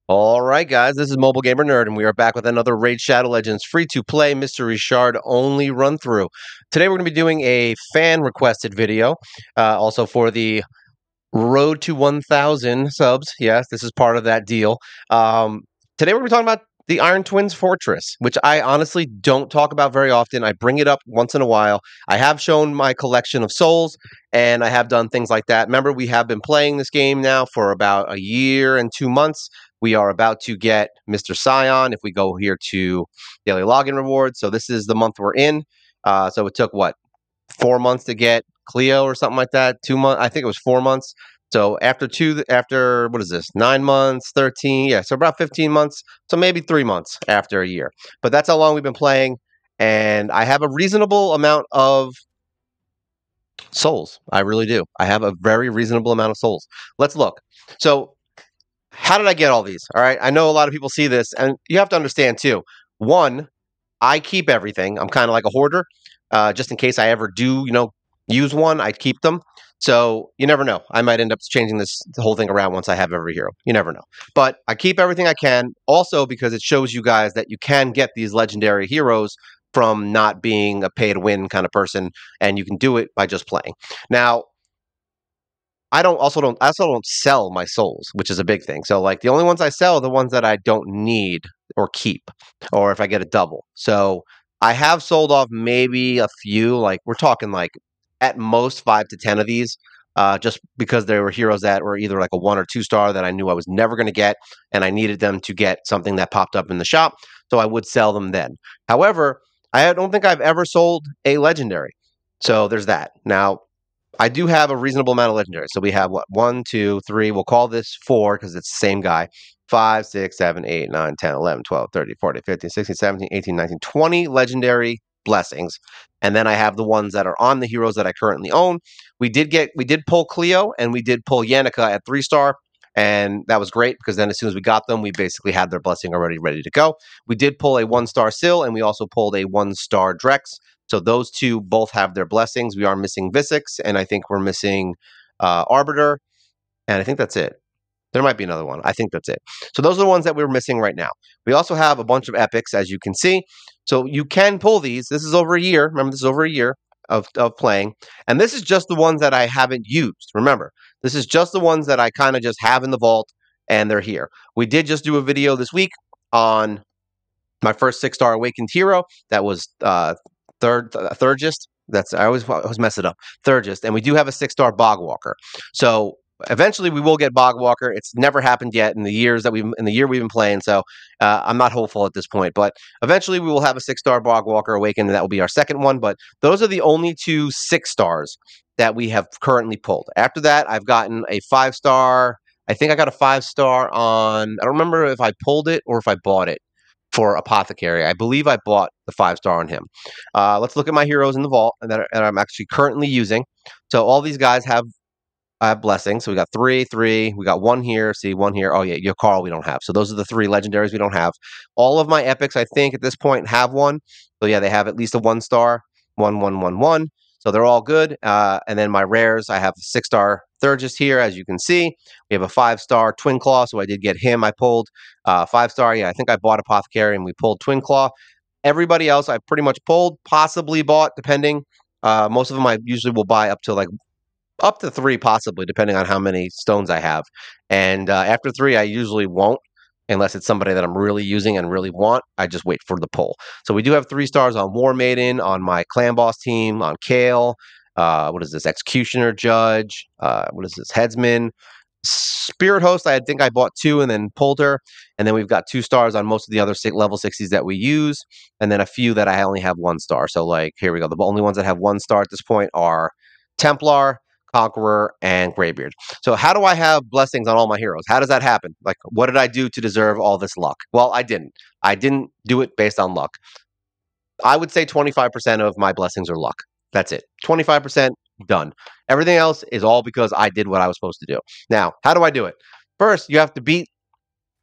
All right, guys, this is MobileGamerNerd, and we are back with another Raid Shadow Legends free-to-play mystery shard only run-through. Today, we're going to be doing a fan-requested video, also for the road to 1,000 subs. Yes, this is part of that deal. Today, we're going to be talking about the Iron Twins Fortress, which I honestly don't talk about very often. I bring it up once in a while. I have shown my collection of souls, and I have done things like that. Remember, we have been playing this game now for about a year and 2 months. We are about to get Mr. Scion if we go here to daily login rewards. So this is the month we're in. So it took, what, 4 months to get Cleo or something like that? 2 months? I think it was 4 months. So after what is this? 9 months, 13. Yeah, so about 15 months. So maybe 3 months after a year. But that's how long we've been playing. And I have a reasonable amount of souls. I really do. I have a very reasonable amount of souls. Let's look. So how did I get all these? All right. I know a lot of people see this, and you have to understand too. One, I keep everything. I'm kind of like a hoarder. Just in case I ever do, use one, I keep them. So you never know. I might end up changing the whole thing around once I have every hero. You never know. But I keep everything I can. Also, because it shows you guys that you can get these legendary heroes from not being a pay-to-win kind of person, and you can do it by just playing. Now, I also don't sell my souls, which is a big thing. So like the only ones I sell are the ones that I don't need or keep, or if I get a double. So I have sold off maybe a few, like we're talking like at most 5 to 10 of these, just because there were heroes that were either like a 1 or 2 star that I knew I was never going to get, and I needed them to get something that popped up in the shop. So I would sell them then. However, I don't think I've ever sold a legendary. So there's that. Now, I do have a reasonable amount of legendaries. So we have what? 1, 2, 3. We'll call this 4 because it's the same guy. 5, 6, 7, 8, 9, 10, 11, 12, 13, 14, 15, 16, 17, 18, 19, 20 legendary blessings. And then I have the ones that are on the heroes that I currently own. We did pull Cleo and we did pull Yannicka at 3-star. And that was great because then as soon as we got them, we basically had their blessing already ready to go. We did pull a 1-star Syl, and we also pulled a 1-star Drex. So those two both have their blessings. We are missing Visix, and I think we're missing Arbiter, and I think that's it. There might be another one. I think that's it. So those are the ones that we're missing right now. We also have a bunch of epics, as you can see. So you can pull these. This is over a year. Remember, this is over a year of playing. And this is just the ones that I haven't used. Remember, this is just the ones that I kind of just have in the vault, and they're here. We did just do a video this week on my first 6-star Awakened hero. That was Thurgist. I always mess it up. Thurgist, and we do have a 6-star Bogwalker. So eventually we will get Bogwalker. It's never happened yet in the year we've been playing. So I'm not hopeful at this point, but eventually we will have a 6-star Bogwalker Awakened, and that will be our second one. But those are the only 2 6-stars that we have currently pulled. After that, I've gotten a 5-star. I think I got a 5-star on. I don't remember if I pulled it or if I bought it. For Apothecary. I believe I bought the 5-star on him. Let's look at my heroes in the vault that I'm actually currently using. So all these guys have blessings. So we got 3, 3. We got 1 here. See, 1 here. Oh, yeah, your Carl we don't have. So those are the 3 legendaries we don't have. All of my epics, I think, at this point have 1. So yeah, they have at least a 1-star. 1, 1, 1, 1. So they're all good. And then my rares, I have a 6-star Thurgist here, as you can see. We have a 5-star Twin Claw, so I did get him. I pulled 5-star. Yeah, I think I bought Apothecary, and we pulled Twin Claw. Everybody else I pretty much pulled, possibly bought, depending. Most of them I usually will buy up to 3, possibly, depending on how many stones I have. And after 3, I usually won't. Unless it's somebody that I'm really using and really want, I just wait for the pull. So we do have 3 stars on War Maiden, on my Clan Boss team, on Kale. What is this? Executioner Judge. What is this? Headsman. Spirit Host, I think I bought 2 and then pulled her. And then we've got 2 stars on most of the other level 60s that we use. And then a few that I only have 1 star. So like, here we go. The only ones that have 1 star at this point are Templar, Conqueror, and Greybeard. So how do I have blessings on all my heroes? How does that happen? Like, what did I do to deserve all this luck? Well, I didn't. I didn't do it based on luck. I would say 25% of my blessings are luck. That's it. 25% done. Everything else is all because I did what I was supposed to do. Now, how do I do it? First, you have to beat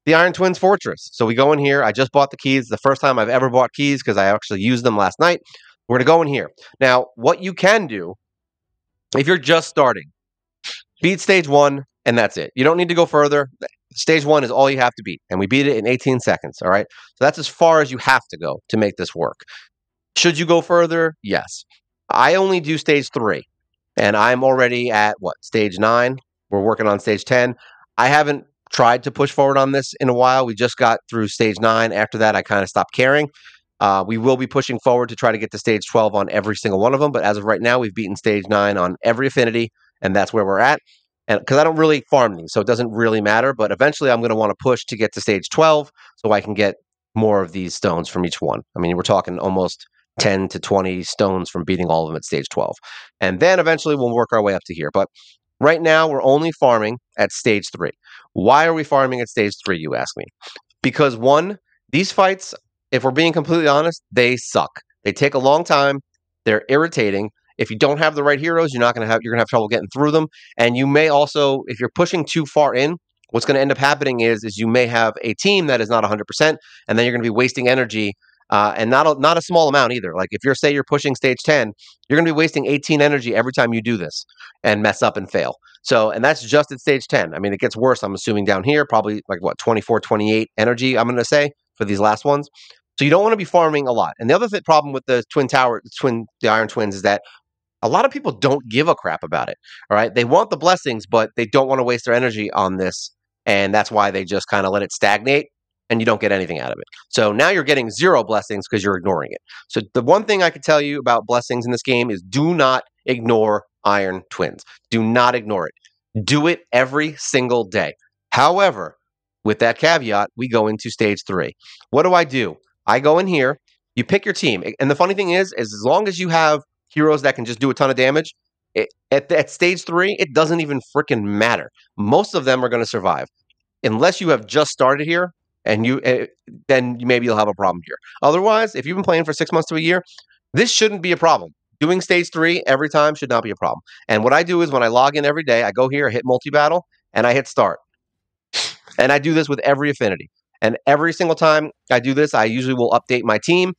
the Iron Twins Fortress. So we go in here. I just bought the keys. The first time I've ever bought keys because I actually used them last night. We're going to go in here. Now, what you can do if you're just starting, beat stage 1, and that's it. You don't need to go further. Stage 1 is all you have to beat, and we beat it in 18 seconds, all right? So that's as far as you have to go to make this work. Should you go further? Yes. I only do stage 3, and I'm already at, stage 9? We're working on stage 10. I haven't tried to push forward on this in a while. We just got through stage 9. After that, I kind of stopped caring. We will be pushing forward to try to get to stage 12 on every single one of them, but as of right now, we've beaten stage 9 on every affinity, and that's where we're at. And because I don't really farm these, so it doesn't really matter. But eventually, I'm going to want to push to get to stage 12 so I can get more of these stones from each one. I mean, we're talking almost 10 to 20 stones from beating all of them at stage 12. And then eventually, we'll work our way up to here. But right now, we're only farming at stage 3. Why are we farming at stage 3, you ask me? Because one, these fights, if we're being completely honest, they suck. They take a long time. They're irritating. If you don't have the right heroes, you're gonna have trouble getting through them. And you may also, if you're pushing too far in, what's going to end up happening is you may have a team that is not 100%, and then you're going to be wasting energy, and not a small amount either. Like if you're pushing stage 10, you're going to be wasting 18 energy every time you do this and mess up and fail. So, and that's just at stage 10. I mean, it gets worse. I'm assuming down here, probably 24, 28 energy. I'm going to say for these last ones. So you don't want to be farming a lot. And the other problem with the the Iron Twins is that a lot of people don't give a crap about it. All right. They want the blessings, but they don't want to waste their energy on this. And that's why they just kind of let it stagnate and you don't get anything out of it. So now you're getting 0 blessings because you're ignoring it. So the one thing I could tell you about blessings in this game is do not ignore Iron Twins. Do not ignore it. Do it every single day. However, with that caveat, we go into stage 3. What do? I go in here, you pick your team. And the funny thing is as long as you have heroes that can just do a ton of damage, at stage 3, it doesn't even freaking matter. Most of them are going to survive. Unless you have just started here, and then maybe you'll have a problem here. Otherwise, if you've been playing for 6 months to a year, this shouldn't be a problem. Doing stage 3 every time should not be a problem. And what I do is when I log in every day, I go here, I hit multi-battle, and I hit start. And I do this with every affinity. And every single time I do this, I usually will update my team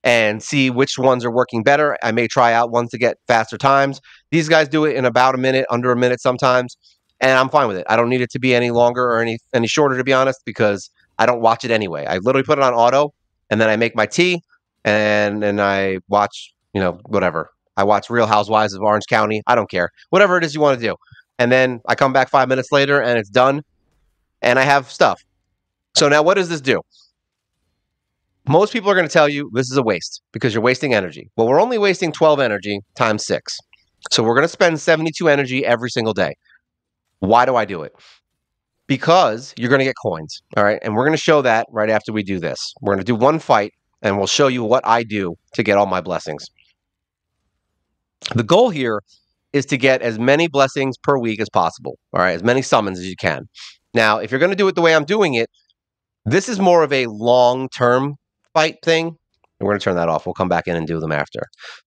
and see which ones are working better. I may try out ones to get faster times. These guys do it in about a minute, under a minute sometimes, and I'm fine with it. I don't need it to be any longer or any shorter, to be honest, because I don't watch it anyway. I literally put it on auto, and then I make my tea, and I watch, whatever. I watch Real Housewives of Orange County. I don't care. Whatever it is you want to do. And then I come back 5 minutes later, and it's done, and I have stuff. So now what does this do? Most people are going to tell you this is a waste because you're wasting energy. Well, we're only wasting 12 energy times 6. So we're going to spend 72 energy every single day. Why do I do it? Because you're going to get coins, all right? And we're going to show that right after we do this. We're going to do one fight, and we'll show you what I do to get all my blessings. The goal here is to get as many blessings per week as possible, all right? As many summons as you can. Now, if you're going to do it the way I'm doing it, this is more of a long-term fight thing. And we're going to turn that off. We'll come back in and do them after.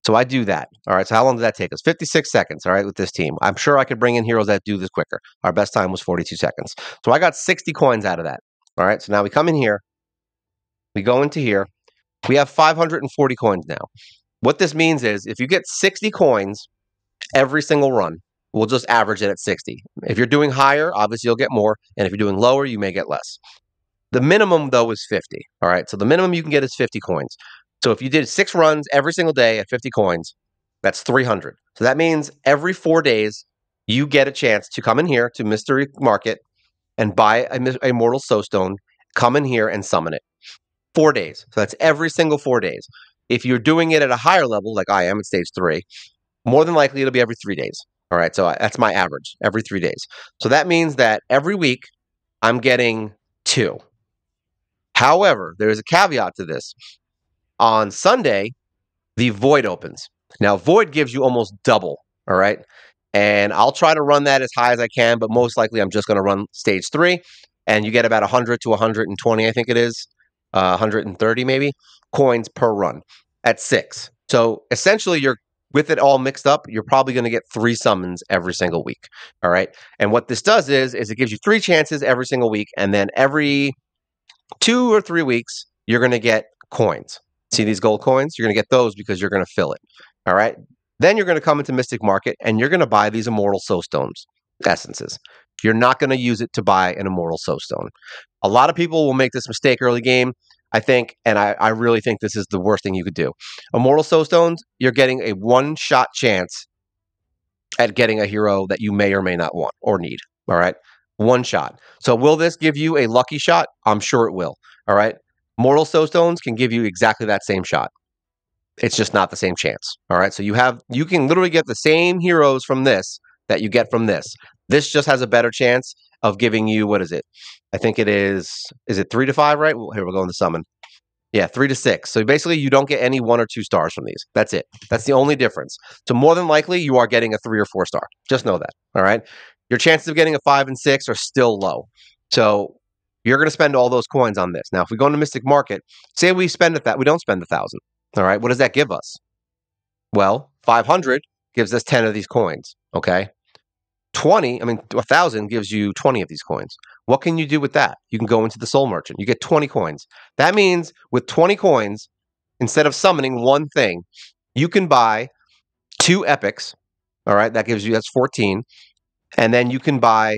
So I do that. All right. So how long does that take us? 56 seconds. All right. With this team, I'm sure I could bring in heroes that do this quicker. Our best time was 42 seconds. So I got 60 coins out of that. All right. So now we come in here. We go into here. We have 540 coins now. What this means is if you get 60 coins every single run, we'll just average it at 60. If you're doing higher, obviously you'll get more. And if you're doing lower, you may get less. The minimum, though, is 50. All right. So the minimum you can get is 50 coins. So if you did 6 runs every single day at 50 coins, that's 300. So that means every 4 days, you get a chance to come in here to Mystery Market and buy a Mortal Soulstone, come in here and summon it. 4 days. So that's every single 4 days. If you're doing it at a higher level, like I am at stage 3, more than likely it'll be every 3 days. All right. So that's my average, every 3 days. So that means that every week, I'm getting 2. However, there is a caveat to this. On Sunday, the Void opens. Now, Void gives you almost double, all right? And I'll try to run that as high as I can, but most likely I'm just going to run stage 3, and you get about 100 to 120, I think it is, 130 maybe, coins per run at 6. So essentially, with it all mixed up, you're probably going to get 3 summons every single week, all right? And what this does is it gives you 3 chances every single week, and then every 2 or 3 weeks, you're going to get coins. See these gold coins? You're going to get those because you're going to fill it. All right. Then you're going to come into Mystic Market and you're going to buy these Immortal Soulstones essences. You're not going to use it to buy an Immortal Soulstone. A lot of people will make this mistake early game, I think, and I really think this is the worst thing you could do. Immortal Soulstones, you're getting a one-shot chance at getting a hero that you may or may not want or need. All right. One shot. So will this give you a lucky shot? I'm sure it will. All right. Mortal Soulstones can give you exactly that same shot. It's just not the same chance. All right. So you can literally get the same heroes from this that you get from this. This just has a better chance of giving you, what is it? I think it is it 3 to 5, right? Well, here we'll go into summon. Yeah, 3 to 6. So basically, you don't get any 1 or 2 stars from these. That's it. That's the only difference. So more than likely, you are getting a 3 or 4 star. Just know that. All right. Your chances of getting a 5 and 6 are still low. So you're going to spend all those coins on this. Now, if we go into Mystic Market, say we spend that, we don't spend 1,000. All right. What does that give us? Well, 500 gives us 10 of these coins. Okay. 1,000 gives you 20 of these coins. What can you do with that? You can go into the Soul Merchant. You get 20 coins. That means with 20 coins, instead of summoning one thing, you can buy 2 epics. All right, that's 14. And then you can buy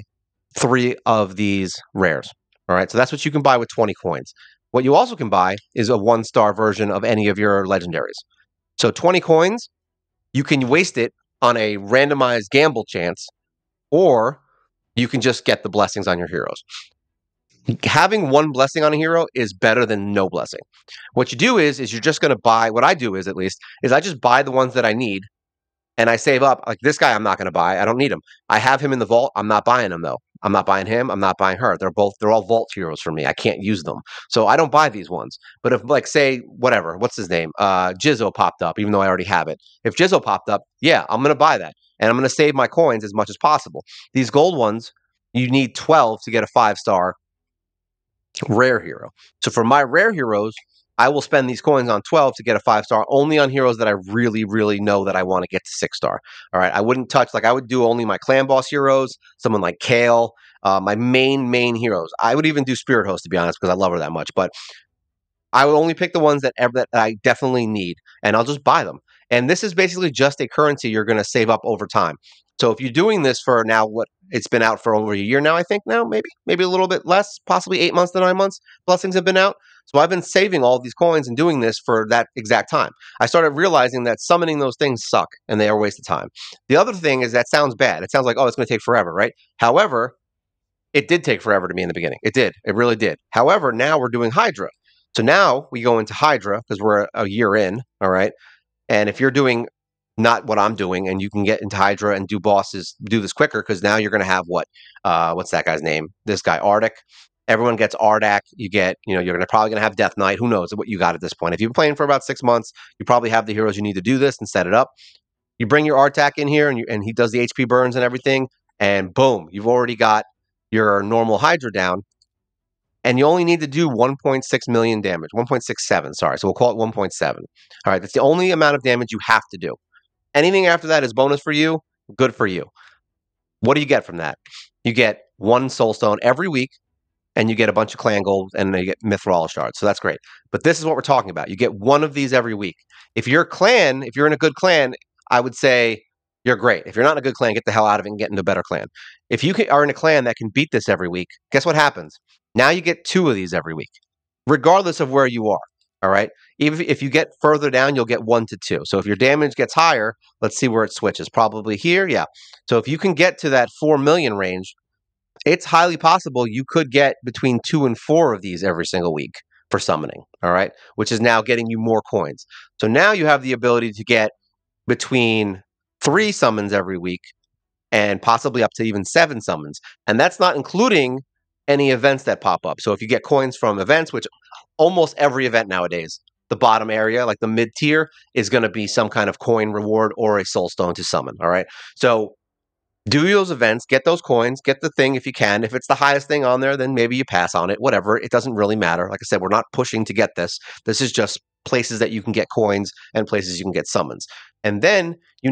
3 of these rares. All right, so that's what you can buy with 20 coins. What you also can buy is a 1-star version of any of your legendaries. So 20 coins, you can waste it on a randomized gamble chance, or you can just get the blessings on your heroes. Having 1 blessing on a hero is better than no blessing. What you do is you're just going to buy, what I do is at least, is I just buy the ones that I need, and I save up. Like this guy I'm not going to buy. I don't need him. I have him in the vault. I'm not buying him, though. I'm not buying him. I'm not buying her. They're all vault heroes for me. I can't use them. So I don't buy these ones. But if, like, say, whatever, what's his name? Jizzo popped up, even though I already have it. If Jizzo popped up, yeah, I'm going to buy that. And I'm going to save my coins as much as possible. These gold ones, you need 12 to get a 5-star rare hero. So for my rare heroes, I will spend these coins on 12 to get a 5-star, only on heroes that I really, really know that I want to get to 6-star. All right. I wouldn't touch, like I would do only my clan boss heroes, someone like Kale, my main heroes. I would even do Spirit Host, to be honest, because I love her that much. But I would only pick the ones that I definitely need, and I'll just buy them. And this is basically just a currency you're going to save up over time. So if you're doing this for now, what it's been out for over a year now, I think now, maybe a little bit less, possibly 8 months to 9 months, blessings have been out. So I've been saving all these coins and doing this for that exact time. I started realizing that summoning those things suck and they are a waste of time. The other thing is that sounds bad. It sounds like, oh, it's going to take forever, right? However, it did take forever to me in the beginning. It did. It really did. However, now we're doing Hydra. So now we go into Hydra because we're a year in, all right? And if you're doing not what I'm doing, and you can get into Hydra and do bosses, do this quicker, because now you're going to have what's that guy's name? This guy, Arctic. Everyone gets Ardak. You get, you're probably going to have Death Knight. Who knows what you got at this point? If you've been playing for about 6 months, you probably have the heroes you need to do this and set it up. You bring your Artak in here, and he does the HP burns and everything, and boom, you've already got your normal Hydra down. And you only need to do 1.6 million damage, 1.67, sorry. So we'll call it 1.7. All right, that's the only amount of damage you have to do. Anything after that is bonus for you, good for you. What do you get from that? You get 1 Soulstone every week, and you get a bunch of clan gold, and then you get Mithril Shards. So that's great. But this is what we're talking about. You get 1 of these every week. If you're in a good clan, I would say you're great. If you're not in a good clan, get the hell out of it and get into a better clan. If you are in a clan that can beat this every week, guess what happens? Now you get 2 of these every week, regardless of where you are. All right. Even if you get further down, you'll get 1 to 2. So if your damage gets higher, let's see where it switches. Probably here. Yeah. So if you can get to that 4 million range, it's highly possible you could get between 2 and 4 of these every single week for summoning. All right. Which is now getting you more coins. So now you have the ability to get between 3 summons every week and possibly up to even 7 summons. And that's not including any events that pop up. So if you get coins from events, which almost every event nowadays, the bottom area, like the mid tier, is going to be some kind of coin reward or a soulstone to summon. All right. So do those events, get those coins, get the thing if you can. If it's the highest thing on there, then maybe you pass on it, whatever. It doesn't really matter. Like I said, we're not pushing to get this. This is just places that you can get coins and places you can get summons. And then you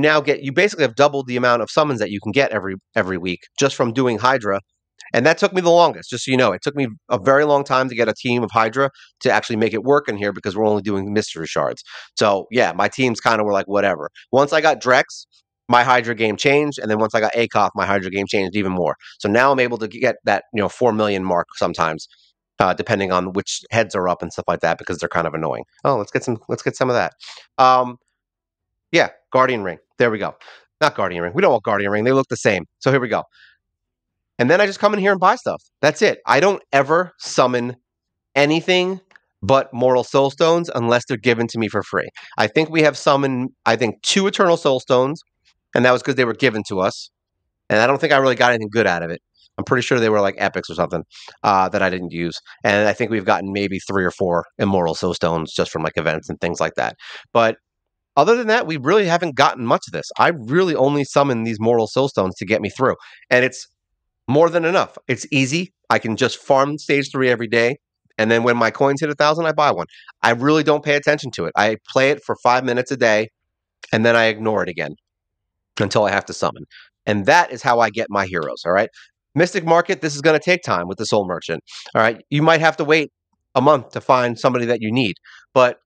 basically have doubled the amount of summons that you can get every week just from doing Hydra. And that took me the longest, just so you know. It took me a very long time to get a team of Hydra to actually make it work in here because we're only doing mystery shards. So, yeah, my teams kind of were like, whatever. Once I got Drex, my Hydra game changed, and then once I got ACOF, my Hydra game changed even more. So now I'm able to get that 4 million mark sometimes, depending on which heads are up and stuff like that, because they're kind of annoying. Oh, let's get some of that. Yeah, Guardian Ring. There we go. Not Guardian Ring. We don't want Guardian Ring. They look the same. So here we go. And then I just come in here and buy stuff. That's it. I don't ever summon anything but Mortal Soul Stones unless they're given to me for free. I think we have summoned, 2 Eternal Soul Stones, and that was because they were given to us. And I don't think I really got anything good out of it. I'm pretty sure they were like epics or something that I didn't use. And I think we've gotten maybe 3 or 4 Immortal Soul Stones just from like events and things like that. But other than that, we really haven't gotten much of this. I really only summon these Mortal Soul Stones to get me through. And it's more than enough. It's easy. I can just farm stage 3 every day. And then when my coins hit 1,000, I buy one. I really don't pay attention to it. I play it for 5 minutes a day, and then I ignore it again until I have to summon. And that is how I get my heroes, all right? Mystic Market, this is going to take time with the Soul Merchant, all right? You might have to wait a month to find somebody that you need. But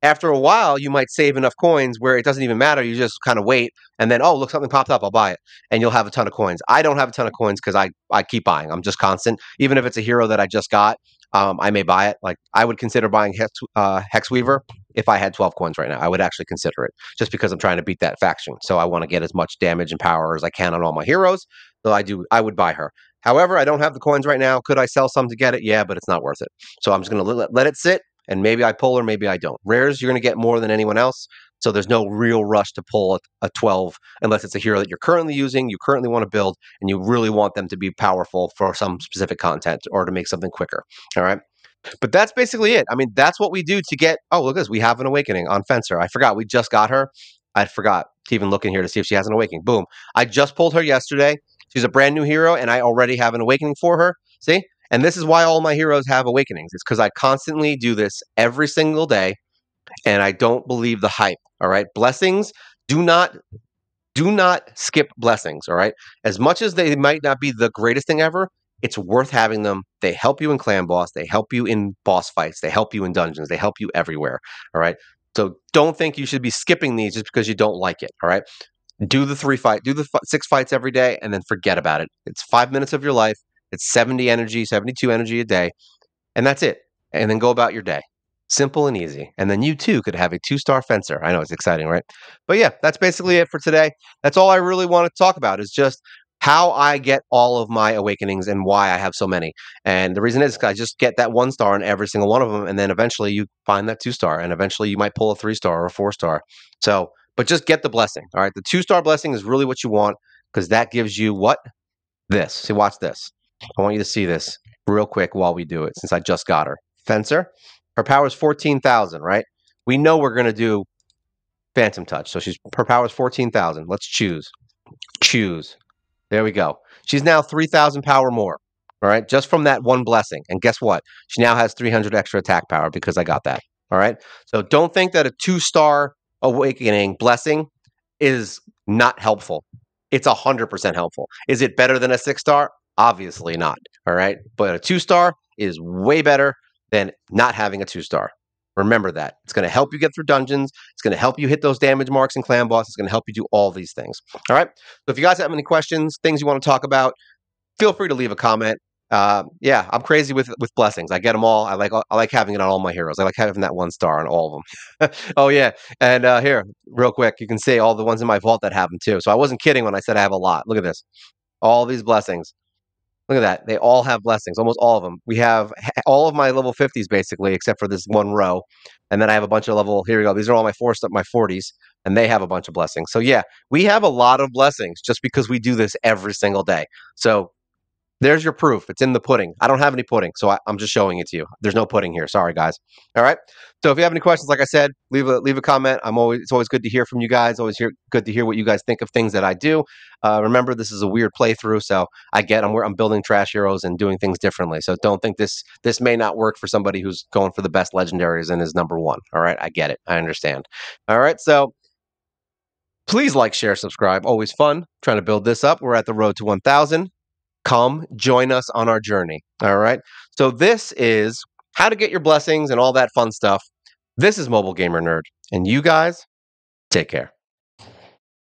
after a while, you might save enough coins where it doesn't even matter. You just kind of wait, and then, oh, look, something popped up. I'll buy it. And you'll have a ton of coins. I don't have a ton of coins because I keep buying. I'm just constant. Even if it's a hero that I just got, I may buy it. Like, I would consider buying Hexweaver if I had 12 coins right now. I would actually consider it just because I'm trying to beat that faction. So I want to get as much damage and power as I can on all my heroes. So I would buy her. However, I don't have the coins right now. Could I sell some to get it? Yeah, but it's not worth it. So I'm just going to let it sit. And maybe I pull or maybe I don't. Rares, you're going to get more than anyone else. So there's no real rush to pull a 12 unless it's a hero that you're currently using, you currently want to build, and you really want them to be powerful for some specific content or to make something quicker. All right. But that's basically it. I mean, that's what we do to get. Oh, look at this. We have an awakening on Fencer. I forgot. We just got her. I forgot to even look in here to see if she has an awakening. Boom. I just pulled her yesterday. She's a brand new hero, and I already have an awakening for her. See? And this is why all my heroes have awakenings. It's because I constantly do this every single day, and I don't believe the hype. All right, blessings, do not skip blessings. All right, as much as they might not be the greatest thing ever, it's worth having them. They help you in clan boss. They help you in boss fights. They help you in dungeons. They help you everywhere. All right, so don't think you should be skipping these just because you don't like it. All right, do the 6 fights every day, and then forget about it. It's 5 minutes of your life. It's 70 energy, 72 energy a day, and that's it. And then go about your day. Simple and easy. And then you too could have a 2-star fencer. I know it's exciting, right? But yeah, that's basically it for today. That's all I really want to talk about is just how I get all of my awakenings and why I have so many. And the reason is I just get that 1-star in every single one of them, and then eventually you find that 2-star, and eventually you might pull a 3-star or a 4-star. So, but just get the blessing. All right, the 2-star blessing is really what you want because that gives you what? This. See, watch this. I want you to see this real quick while we do it, since I just got her. Fencer, her power is 14,000, right? We know we're going to do Phantom Touch. So her power is 14,000. Let's choose. Choose. There we go. She's now 3,000 power more, all right? Just from that one blessing. And guess what? She now has 300 extra attack power because I got that, all right? So don't think that a 2-star awakening blessing is not helpful. It's 100% helpful. Is it better than a 6-star? Obviously not. All right. But a 2-star is way better than not having a 2-star. Remember that. It's going to help you get through dungeons. It's going to help you hit those damage marks in clan boss. It's going to help you do all these things. All right. So if you guys have any questions, things you want to talk about, feel free to leave a comment. Yeah, I'm crazy with blessings. I get them all. I like having it on all my heroes. I like having that 1-star on all of them. Oh yeah, and here, real quick, you can see all the ones in my vault that have them too. So I wasn't kidding when I said I have a lot. Look at this, all these blessings. Look at that. They all have blessings, almost all of them. We have all of my level 50s basically, except for this one row. And then I have a bunch of here we go. These are all my 40s, and they have a bunch of blessings. So yeah, we have a lot of blessings just because we do this every single day. So there's your proof. It's in the pudding. I don't have any pudding, so I'm just showing it to you. There's no pudding here. Sorry, guys. All right. So if you have any questions, like I said, leave a comment. It's always good to hear from you guys. Good to hear what you guys think of things that I do. Remember, this is a weird playthrough, so I'm building trash heroes and doing things differently. So don't think this may not work for somebody who's going for the best legendaries and is number 1. All right. I get it. I understand. All right. So please like, share, subscribe. Always fun trying to build this up. We're at the road to 1,000. Come join us on our journey. All right. So this is how to get your blessings and all that fun stuff. This is Mobile Gamer Nerd. And you guys take care.